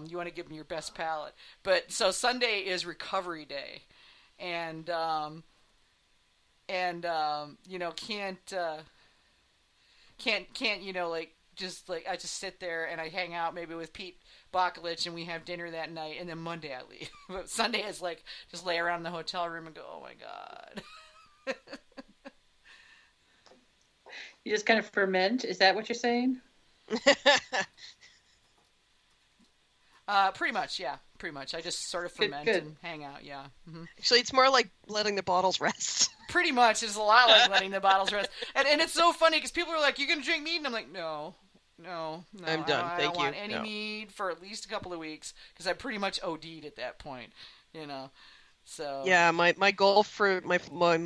You want to give them your best palate. But so Sunday is recovery day, and can't like just like I just sit there and I hang out maybe with Pete Bakulich and we have dinner that night, and then Monday I leave. But Sunday is like just lay around in the hotel room and go, oh my god. You just kind of ferment. Is that what you're saying? Pretty much, yeah. Pretty much. I just sort of ferment and hang out, yeah. Mm-hmm. Actually, it's more like letting the bottles rest. Pretty much. It's a lot like letting the bottles rest. And it's so funny because people are like, you going to drink mead? And I'm like, no. I'm done. I Thank don't you. want any mead for at least a couple of weeks because I pretty much OD'd at that point, So yeah, my goal for my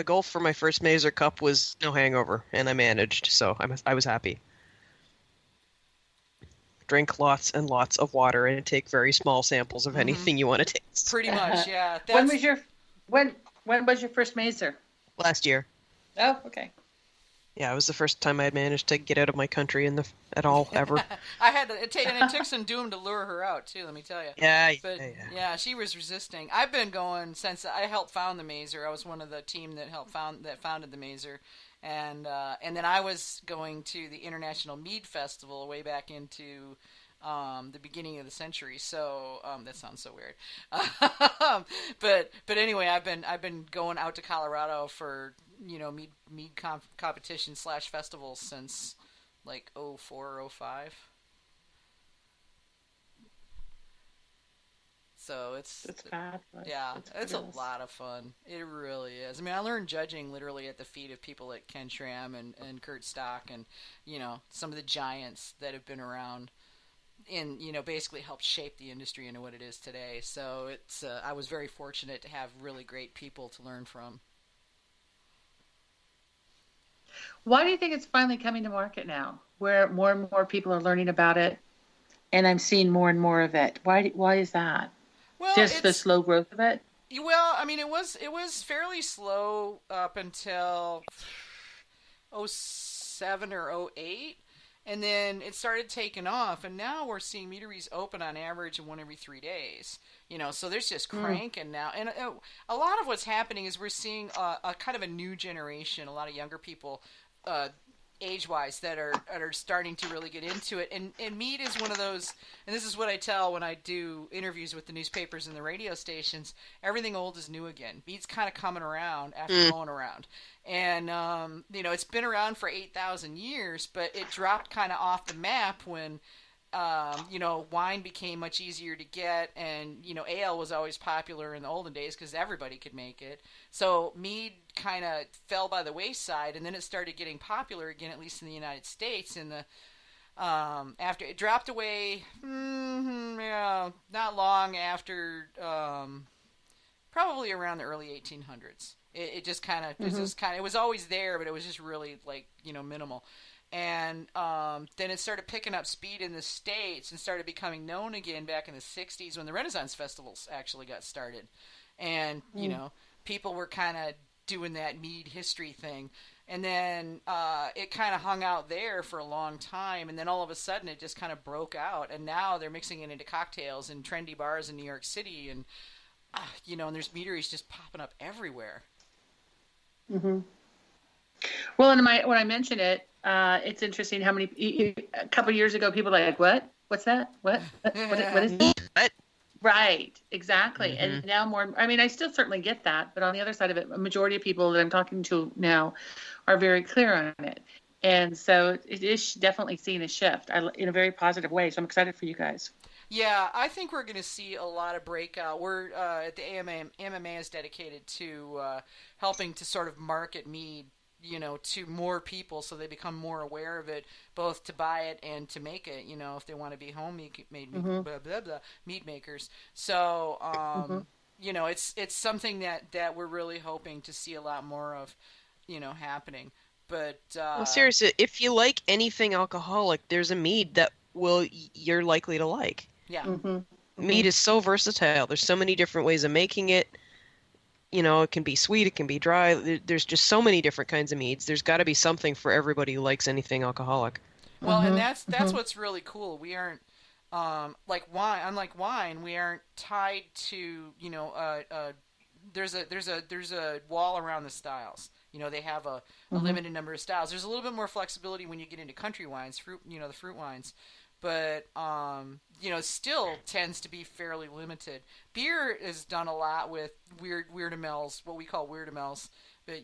goal for my first Mazer Cup was no hangover, and I managed, so I was happy. Drink lots and lots of water and take very small samples of anything you want to taste. Pretty much, yeah. When was your first Mazer? Last year. Oh, okay. Yeah, it was the first time I had managed to get out of my country at all ever. It took some doom to lure her out too. Let me tell you. Yeah. She was resisting. I've been going since I helped found the Mazer. I was one of the team that founded the Mazer, and then I was going to the International Mead Festival way back into the beginning of the century. So that sounds so weird. But anyway, I've been going out to Colorado for mead competition / festivals since like 04, 05. So it's fabulous. Yeah, it's a lot of fun. It really is. I mean, I learned judging literally at the feet of people like Ken Schramm and Kurt Stock and some of the giants that have been around and basically helped shape the industry into what it is today. So it's I was very fortunate to have really great people to learn from. Why do you think it's finally coming to market now, where more and more people are learning about it, and I'm seeing more and more of it? Why is that? Well, just the slow growth of it. Well, I mean, it was fairly slow up until 07 or 08, and then it started taking off, and now we're seeing meaderies open on average one every 3 days. So there's just cranking now, and a lot of what's happening is we're seeing a kind of a new generation, a lot of younger people, age-wise, that are starting to really get into it, and mead is one of those, and this is what I tell when I do interviews with the newspapers and the radio stations, everything old is new again. Mead's kind of coming around after going around, and it's been around for 8,000 years, but it dropped kind of off the map when wine became much easier to get, and ale was always popular in the olden days because everybody could make it. So mead kind of fell by the wayside, and then it started getting popular again, at least in the United States. In the after it dropped away, not long after, probably around the early 1800s. It just kind of it was always there, but it was just really like minimal. And then it started picking up speed in the States and started becoming known again back in the 60s when the Renaissance festivals actually got started. And, people were kind of doing that mead history thing. And then it kind of hung out there for a long time. And then all of a sudden it just kind of broke out. And now they're mixing it into cocktails in trendy bars in New York City. And, and there's meaderies just popping up everywhere. Mm-hmm. Well, and when I mention it, it's interesting how many. A couple of years ago, people were like, "What? What's that? What is that?" What? Right, exactly. Mm-hmm. And now more. I mean, I still certainly get that, but on the other side of it, a majority of people that I'm talking to now are very clear on it, and so it is definitely seeing a shift in a very positive way. So I'm excited for you guys. Yeah, I think we're going to see a lot of breakout. We're at the AMMA is dedicated to helping to sort of market mead, to more people so they become more aware of it, both to buy it and to make it, if they want to be home mead makers. So, it's something that we're really hoping to see a lot more of, happening. But well, seriously, if you like anything alcoholic, there's a mead that you're likely to like. Yeah. Mm-hmm. Mead is so versatile. There's so many different ways of making it. It can be sweet, it can be dry. There's just so many different kinds of meads. There's got to be something for everybody who likes anything alcoholic. Well, and that's what's really cool. We aren't like wine, unlike wine, we aren't tied to, there's a wall around the styles. They have a limited number of styles. There's a little bit more flexibility when you get into country wines, the fruit wines, but still tends to be fairly limited. Beer is done a lot with weird-a-mells, what we call weird-a-mells, but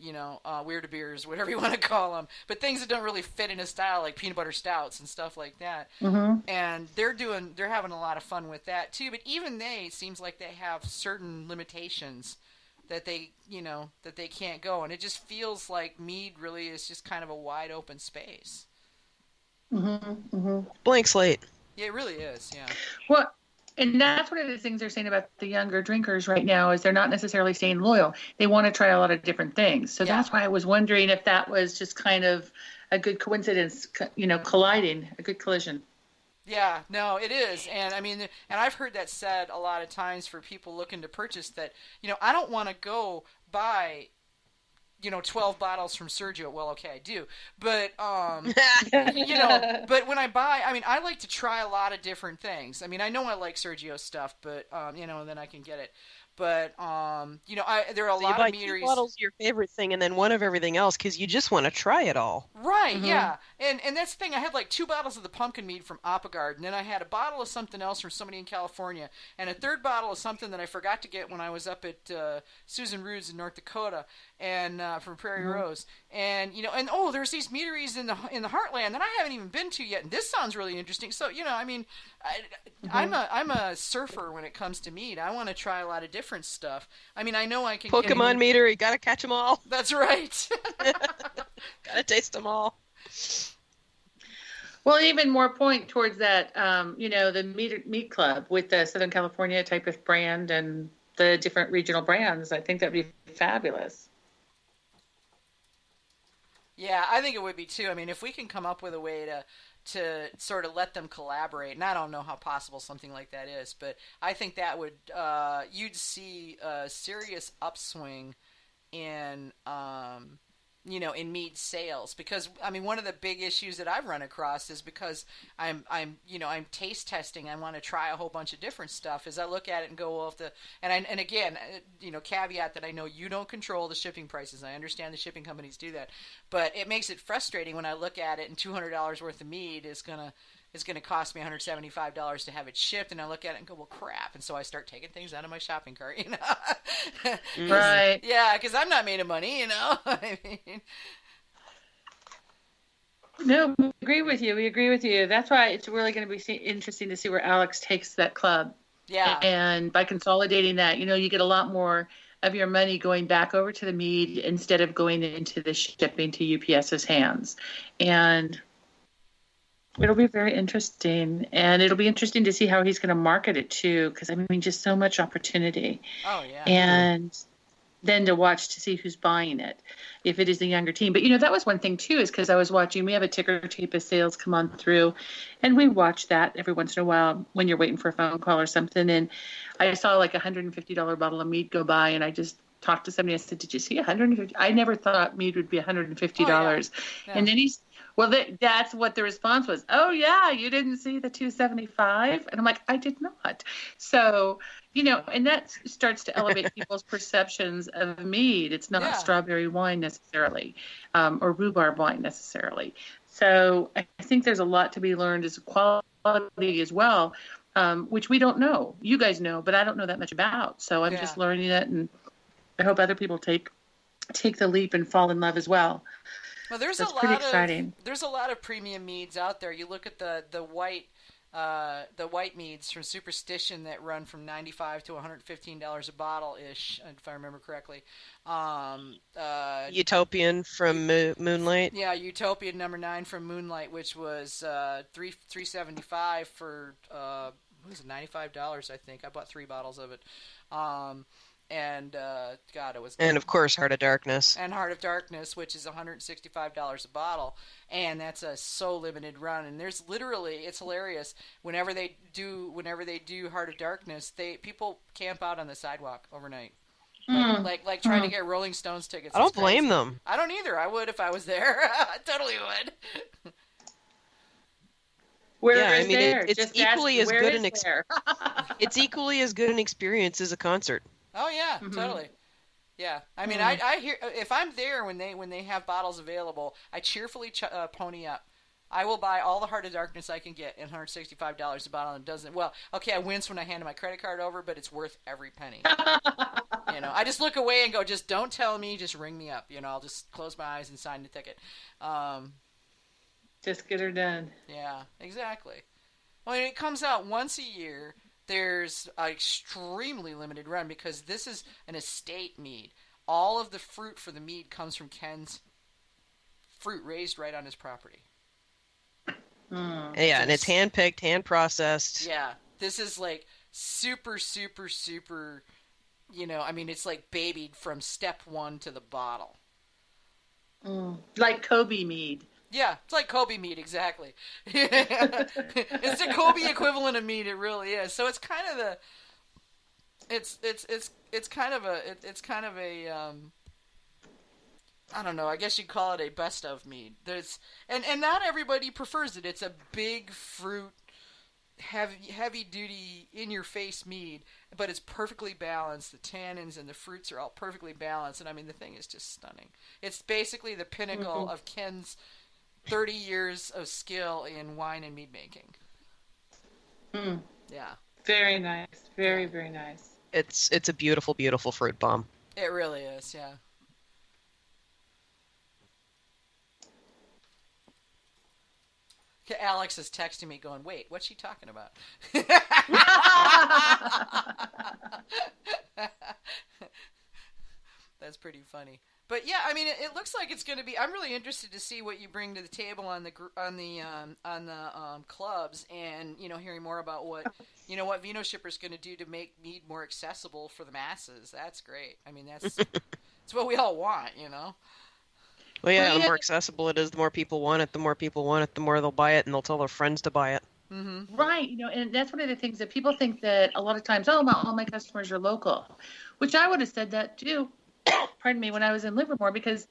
weird beers, whatever you want to call them, but things that don't really fit in a style, like peanut butter stouts and stuff like that. And they're having a lot of fun with that too. But even it seems like they have certain limitations that they can't go, and it just feels like mead really is just kind of a wide open space. Blank slate. Yeah, it really is. Yeah. Well, and that's one of the things they're saying about the younger drinkers right now is they're not necessarily staying loyal. They want to try a lot of different things. So that's why I was wondering if that was just kind of a good coincidence, colliding, a good collision. Yeah, no, it is. And I mean, and I've heard that said a lot of times for people looking to purchase that, I don't want to go buy 12 bottles from Sergio. Well, okay, I do. But, but when I buy, I mean, I like to try a lot of different things. I mean, I know I like Sergio's stuff, but, then I can get it. But, there are a lot of meaderies. You buy 2 bottles of your favorite thing and then one of everything else because you just want to try it all. Right, yeah. And that's the thing. I had like 2 bottles of the pumpkin mead from Apagard, and then I had a bottle of something else from somebody in California, and a 3rd bottle of something that I forgot to get when I was up at Susan Rude's in North Dakota, and from Prairie Rose. And, there's these meaderies in the heartland that I haven't even been to yet, and this sounds really interesting. So, I mean, I'm a surfer when it comes to mead. I want to try a lot of different stuff. I mean, I know I can Pokemon meter, you gotta catch them all. That's right. Gotta taste them all. Well, even more point towards that, the Mead Club with the Southern California type of brand and the different regional brands. I think that'd be fabulous. Yeah, I think it would be too. I mean, if we can come up with a way to sort of let them collaborate, and I don't know how possible something like that is, but I think that would you'd see a serious upswing in in mead sales, because I mean, one of the big issues that I've run across is because I'm taste testing. I want to try a whole bunch of different stuff. As I look at it and go, well, and again, caveat that I know you don't control the shipping prices. I understand the shipping companies do that, but it makes it frustrating when I look at it and $200 worth of mead is gonna cost me $175 to have it shipped, and I look at it and go, well, crap, and so I start taking things out of my shopping cart, Right. Yeah, because I'm not made of money, I mean. No, we agree with you. That's why it's really going to be interesting to see where Alex takes that club. Yeah. And by consolidating that, you get a lot more of your money going back over to the mead instead of going into the shipping to UPS's hands. And it'll be very interesting, and it'll be interesting to see how he's going to market it too, because I mean, just so much opportunity. Oh yeah. And then to watch to see who's buying it, if it is the younger team. But that was one thing too, is because I was watching. We have a ticker tape of sales come on through, and we watch that every once in a while when you're waiting for a phone call or something. And I saw like a $150 bottle of mead go by, and I just talked to somebody. I said, "Did you see $150? I never thought mead would be $150." Oh, yeah. And then he's. Well, that's what the response was. Oh, yeah, you didn't see the $275? And I'm like, I did not. So, and that starts to elevate people's perceptions of mead. It's not strawberry wine necessarily, or rhubarb wine necessarily. So I think there's a lot to be learned as quality as well, which we don't know. You guys know, but I don't know that much about. So I'm just learning it, and I hope other people take the leap and fall in love as well. Well, there's a lot of premium meads out there. You look at the white meads from Superstition that run from $95 to $115 a bottle ish, if I remember correctly. Utopian from Moonlight. Yeah, Utopian number 9 from Moonlight, which was $375 for what was it, $95? I think I bought 3 bottles of it. And God, it was. And of course, Heart of Darkness. And Heart of Darkness, which is $165 a bottle, and that's a so limited run. And there's literally, it's hilarious. Whenever they do Heart of Darkness, people camp out on the sidewalk overnight, like trying to get Rolling Stones tickets. I don't blame them. I don't either. I would if I was there. I totally would. Where is there? it's Just equally ask, as good it's equally as good an experience as a concert. Oh yeah, totally. Yeah, I mean, I hear if I'm there when they have bottles available, I cheerfully pony up. I will buy all the Heart of Darkness I can get at $165 a bottle, and it doesn't. Well, okay, I wince when I hand my credit card over, but it's worth every penny. I just look away and go, just don't tell me, just ring me up. I'll just close my eyes and sign the ticket. Just get her done. Yeah, exactly. Well, it comes out once a year. There's an extremely limited run because this is an estate mead. All of the fruit for the mead comes from Ken's fruit raised right on his property. Yeah, and it's hand-picked, hand-processed. Yeah, this is like super, super, super, it's like babied from step one to the bottle. Like Kobe mead. Yeah, it's like Kobe mead, exactly. It's the Kobe equivalent of mead, it really is. So it's kind of I don't know, I guess you'd call it a best of mead. And not everybody prefers it. It's a big fruit, heavy duty, in your face mead, but it's perfectly balanced. The tannins and the fruits are all perfectly balanced, and I mean the thing is just stunning. It's basically the pinnacle of Ken's 30 years of skill in wine and mead making. Yeah. Very nice. Very, very nice. It's a beautiful, beautiful fruit bomb. It really is, yeah. Alex is texting me going, wait, what's she talking about? That's pretty funny. But yeah, I mean, it looks like it's going to be. I'm really interested to see what you bring to the table on the clubs, and hearing more about what Vinoshipper is going to do to make mead more accessible for the masses. That's great. I mean, that's what we all want, Well, yeah, the more accessible it is, the more people want it. The more people want it, the more they'll buy it, and they'll tell their friends to buy it. Mm-hmm. Right. And that's one of the things that people think that a lot of times, all my customers are local, which I would have said that too. Pardon me, when I was in Livermore, because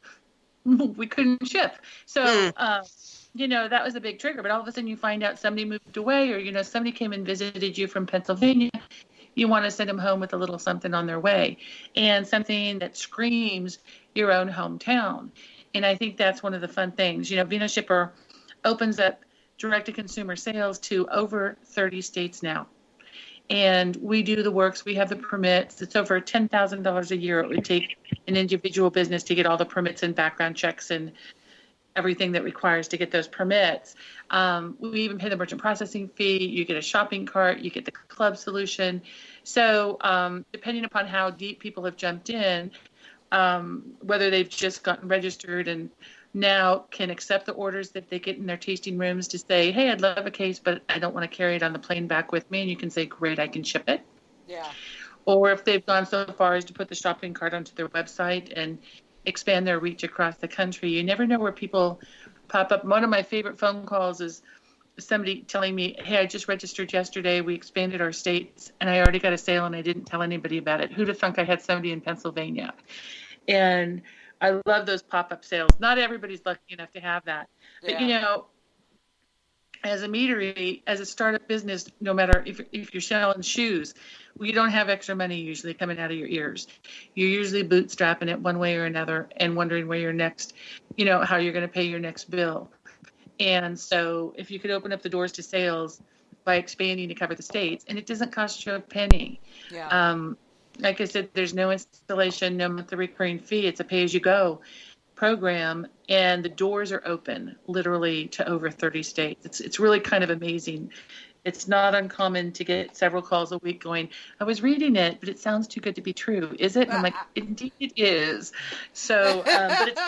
we couldn't ship. So, that was a big trigger. But all of a sudden you find out somebody moved away, or, somebody came and visited you from Pennsylvania. You want to send them home with a little something on their way, and something that screams your own hometown. And I think that's one of the fun things. Vinoshipper opens up direct-to-consumer sales to over 30 states now. And we do the works. We have the permits. It's over $10,000 a year it would take an individual business to get all the permits and background checks and everything that requires to get those permits. We even pay the merchant processing fee. You get a shopping cart. You get the club solution. So depending upon how deep people have jumped in, whether they've just gotten registered and now can accept the orders that they get in their tasting rooms to say, hey, I'd love a case, but I don't want to carry it on the plane back with me. And you can say, great, I can ship it. Yeah. Or if they've gone so far as to put the shopping cart onto their website and expand their reach across the country. You never know where people pop up. One of my favorite phone calls is somebody telling me, hey, I just registered yesterday. We expanded our states, and I already got a sale, and I didn't tell anybody about it. Who'd have thunk I had somebody in Pennsylvania? And I love those pop-up sales. Not everybody's lucky enough to have that. Yeah. But, as a meadery, as a startup business, no matter if you're selling shoes, you don't have extra money usually coming out of your ears. You're usually bootstrapping it one way or another and wondering where your next, how you're going to pay your next bill. And so if you could open up the doors to sales by expanding to cover the states, and it doesn't cost you a penny. Yeah. Like I said, there's no installation, no monthly recurring fee. It's a pay-as-you-go program, and the doors are open literally to over 30 states. It's really kind of amazing. It's not uncommon to get several calls a week going, I was reading it, but it sounds too good to be true. Is it? And I'm like, indeed it is. So, but it's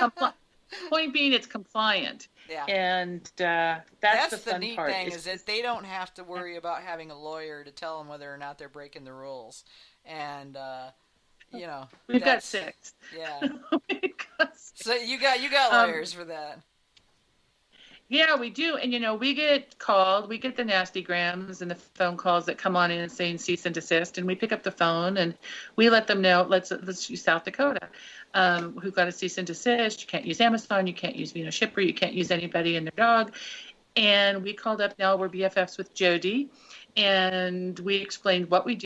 point being, it's compliant. Yeah. And that's the fun neat part. thing is that they don't have to worry about having a lawyer to tell them whether or not they're breaking the rules. And we've got 6. Yeah. We've got 6. So you got lawyers for that. Yeah, we do. And we get called, we get the nasty grams and the phone calls that come on in saying cease and desist, and we pick up the phone and we let them know, let's use South Dakota, who got a cease and desist. You can't use Amazon, you can't use Vinoshipper, you can't use anybody and their dog. And we called up, now we're BFFs with Jody, and we explained what we